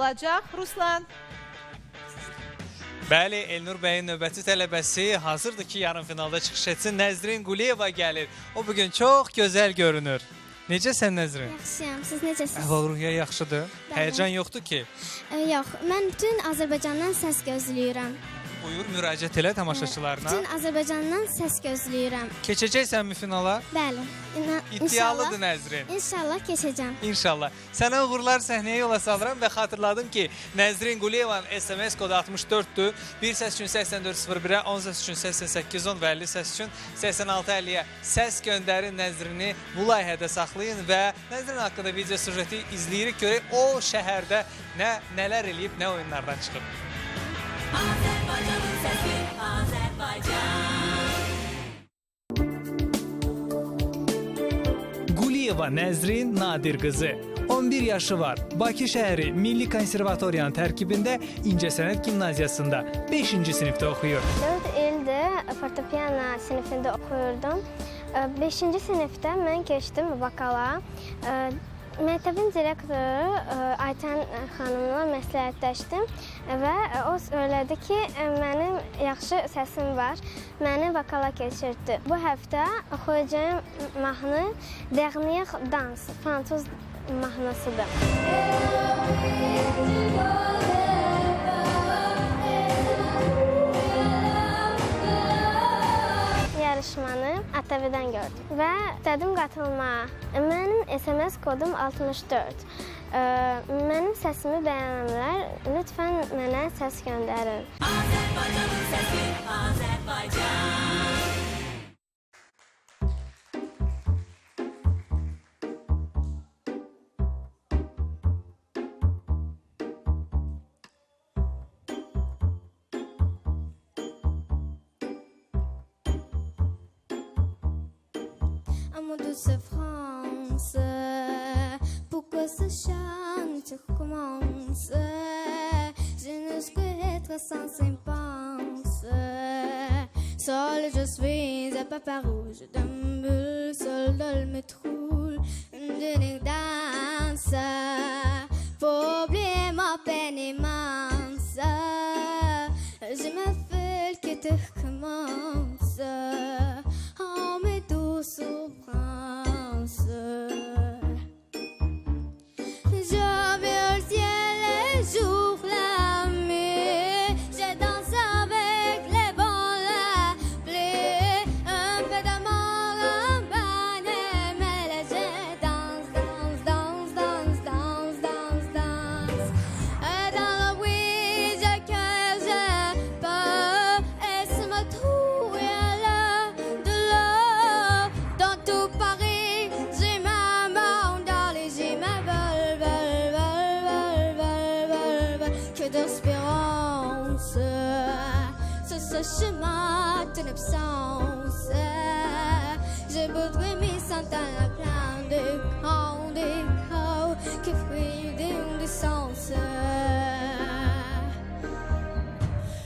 olacaq. Ruslan. Bəli, Elnur bəyin növbəti tələbəsi hazırdır ki, yarım finalda çıxış etsin. Nəzrin Quliyeva gəlir. O bugün çox gözəl görünür. Necəsən Nəzrin? Yaxşıyam, siz necəsiniz? Əhval-ruhiyyə yaxşıdır. Bəli. Həyəcan yoxdur ki? Yox, mən bütün Azərbaycandan səs gözləyirəm. Buyur, müraciət elə tamaşaçılarına. Bütün Azərbaycandan səs gözləyirəm. Keçəcəksənmi finala? Bəli. İddialıdır Nəzrin. İnşallah keçəcəm. İnşallah. Sənə uğurlar, səhnəyə yola salıram və xatırladım ki, Nəzrin Quliyevanın SMS kodu 64-dür. 1 səs üçün 8401-ə, 10 səs üçün 8810 və 50 səs üçün 8650-yə səs göndərin Nəzrini bu layihədə saxlayın və Nəzrin haqqında video sujeti izləyirik, görək o şəhərdə nələr eləyib, nə oyunlardan çıxıb. Azərbaycanın səsi, Azərbaycan. Quliyeva Nəzrin Nadir qızı. 11 yaşı var. Bakı şəhəri Milli Konservatoriyanın tərkibində İncəsənət Gimnaziyasında 5-ci sinifdə oxuyur. 4 ildir fortepiano sinifində oxuyurdum. 5-ci sinifdə mən keçdim vokala. Məktəbin direktoru Aytən xanımla məsləhətləşdim və o söylədi ki, mənim yaxşı səsim var, məni vokala keçirdi. Bu həftə oxuyacağım mahnı Dernier Dans, fransız mahnısıdır. Yarışmanı ATV-dən gördüm və istədim qatılmağa. Mənim SMS kodum 64. Mənim səsimi bəyənənlər lütfən mənə səs göndərin. Azərbaycanın səsi, Azərbaycan. Amour douce France, pourquoi ce chant recommence? Je ne souhaite être sans impense. Seul je suis à papa rouge d'un bulle, seul dans le métro, une danse. Pour oublier ma peine immense, je m'appelle que tu recommences. Oh mes douces souffrances. Je veux le ciel, les jours, la nuit. Je danse avec les vents, la pluie. Un peu d'amour, un bagne, mais je danse, danse, danse, danse, danse, danse, danse. Et dans le bruit, je crie, je peux. Et ce me trouve là, de l'eau. Dans tout Paris, j'ai ma main dans les yeux, ma vol, vol, vol, vol, vol, vol, vol. Que d'espérance, sur ce chemin de l'absence. Je voudrais m'y sentir la plaine des grands qui fuient d'une distance.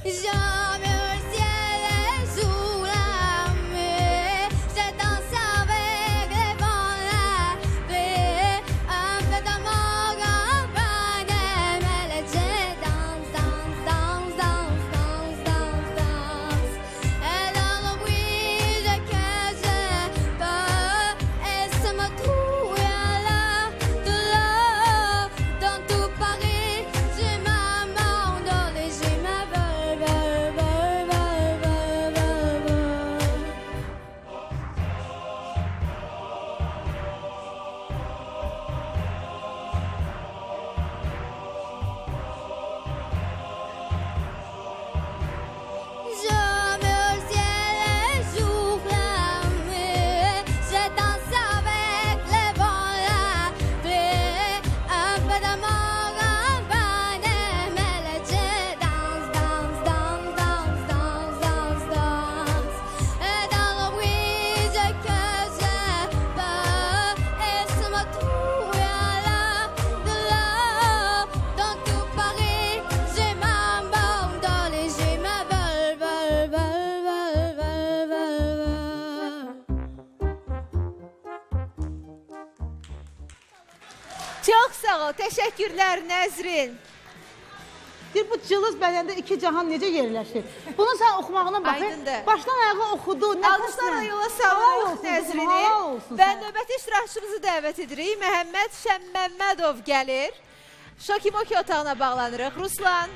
Jamais le ciel est sous la nuit. Je danse avec les vents, la pluie. Un peu d'amour, un bagne, mais je danse, danse, danse, danse, danse, danse, danse. Et dans le bruit, je crie, je peux. Et ça me trouve là, de l'eau. Dans tout Paris, j'ai ma main dans les yeux, ma vol, vol, vol, vol, vol, vol, vol. Jamais le ciel est jour, la nuit. Je danse avec les vents, la pluie. Un peu d'amour, un bagne, mais je danse, danse, danse, danse, danse, danse, danse. Et dans le bruit, je crie, je peux. Et ça me trouve là, de l'eau. Dans tout Paris, j'ai ma main dans les yeux, ma vol, vol, vol, vol, vol, vol, vol. Çox sağ ol, təşəkkürlər Nəzrin. Deyir, bu cılız bədəndə iki cahan necə yerləşir? Bunu sən oxumağına bax. Aydındır. Başdan ayağa oxudu. Almışlarla yola salırıq Nəzrini və növbəti iştirakçımızı dəvət edirik. Məhəmməd Şəmməmmədov gəlir. Şokimoki otağına bağlanırıq. Ruslan.